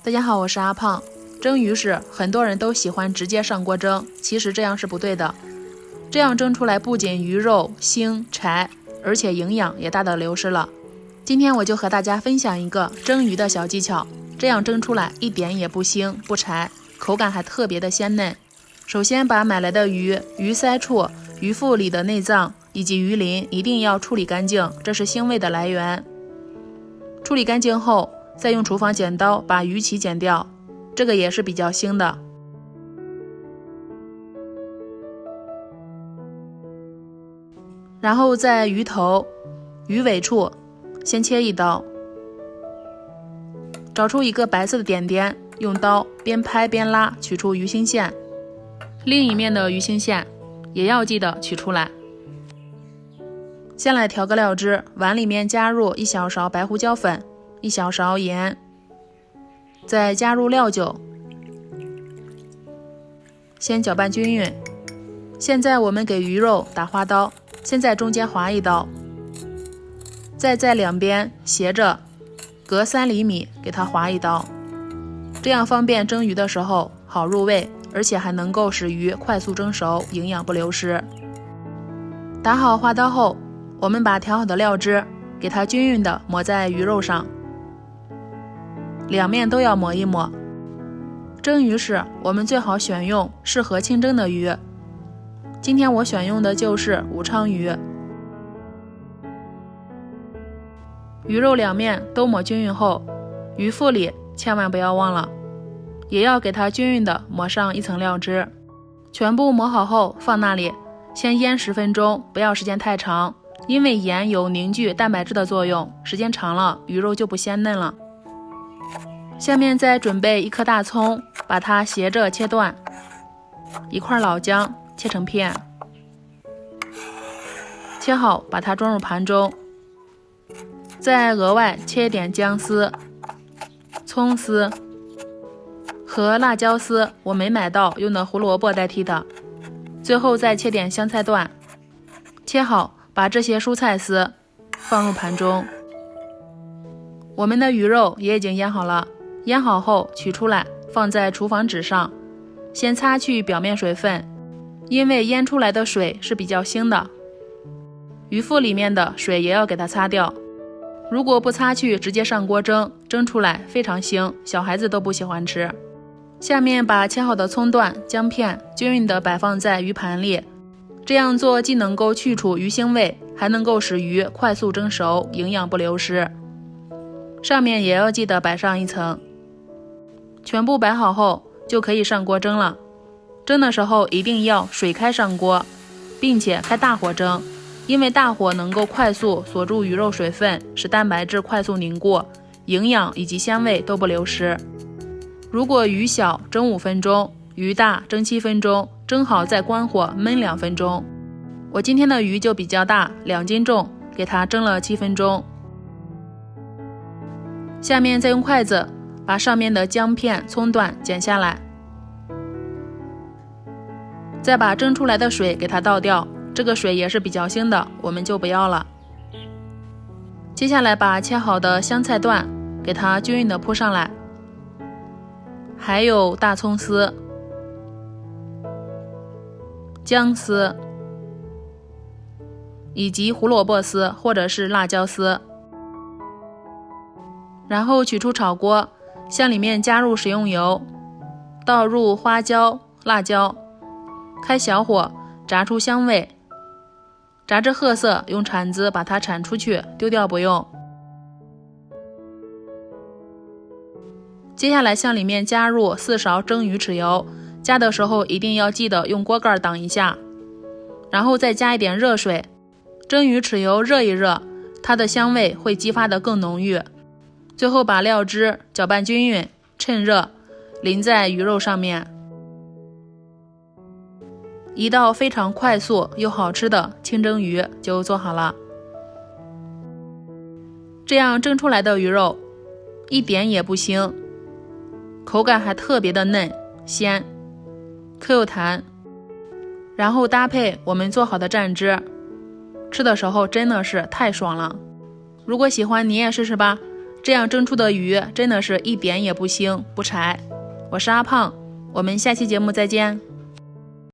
大家好，我是阿胖。蒸鱼时，很多人都喜欢直接上锅蒸，其实这样是不对的。这样蒸出来不仅鱼肉腥柴，而且营养也大大流失了。今天我就和大家分享一个蒸鱼的小技巧，这样蒸出来一点也不腥不柴，口感还特别的鲜嫩。首先把买来的鱼鳃处、鱼腹里的内脏以及鱼鳞一定要处理干净，这是腥味的来源。处理干净后，再用厨房剪刀把鱼鳍剪掉，这个也是比较腥的。然后在鱼头、鱼尾处先切一刀，找出一个白色的点点，用刀边拍边拉，取出鱼腥线。另一面的鱼腥线也要记得取出来。先来调个料汁，碗里面加入1小勺白胡椒粉、1小勺盐，再加入料酒，先搅拌均匀。现在我们给鱼肉打花刀，先在中间划一刀，再在两边斜着隔3厘米给它划一刀，这样方便蒸鱼的时候好入味，而且还能够使鱼快速蒸熟，营养不流失。打好花刀后，我们把调好的料汁给它均匀的抹在鱼肉上，两面都要抹一抹。蒸鱼时我们最好选用适合清蒸的鱼，今天我选用的就是武昌鱼。鱼肉两面都抹均匀后，鱼腹里千万不要忘了，也要给它均匀的抹上一层料汁。全部抹好后放那里，先腌10分钟，不要时间太长，因为盐有凝聚蛋白质的作用，时间长了鱼肉就不鲜嫩了。下面再准备1颗大葱，把它斜着切断，1块老姜切成片，切好把它装入盘中，再额外切一点姜丝、葱丝和辣椒丝，我没买到，用的胡萝卜代替的。最后再切点香菜段，切好把这些蔬菜丝放入盘中。我们的鱼肉也已经腌好了，腌好后取出来放在厨房纸上，先擦去表面水分，因为腌出来的水是比较腥的，鱼腹里面的水也要给它擦掉。如果不擦去直接上锅蒸，蒸出来非常腥，小孩子都不喜欢吃。下面把切好的葱段、姜片均匀地摆放在鱼盘里，这样做既能够去除鱼腥味，还能够使鱼快速蒸熟，营养不流失。上面也要记得摆上一层。全部摆好后就可以上锅蒸了。蒸的时候一定要水开上锅，并且开大火蒸，因为大火能够快速锁住鱼肉水分，使蛋白质快速凝固，营养以及鲜味都不流失。如果鱼小蒸5分钟，鱼大蒸7分钟，蒸好再关火焖2分钟。我今天的鱼就比较大，2斤重，给它蒸了7分钟。下面再用筷子把上面的姜片、葱段剪下来，再把蒸出来的水给它倒掉，这个水也是比较腥的，我们就不要了。接下来把切好的香菜段给它均匀的铺上来，还有大葱丝、姜丝以及胡萝卜丝或者是辣椒丝。然后取出炒锅，向里面加入食用油，倒入花椒、辣椒，开小火炸出香味，炸至褐色，用铲子把它铲出去，丢掉不用。接下来向里面加入4勺蒸鱼豉油，加的时候一定要记得用锅盖挡一下，然后再加一点热水，蒸鱼豉油热一热，它的香味会激发得更浓郁。最后把料汁搅拌均匀，趁热淋在鱼肉上面，一道非常快速又好吃的清蒸鱼就做好了。这样蒸出来的鱼肉一点也不腥，口感还特别的嫩鲜 Q 弹，然后搭配我们做好的蘸汁，吃的时候真的是太爽了。如果喜欢你也试试吧。这样蒸出的鱼真的是一点也不腥不柴。我是阿胖，我们下期节目再见。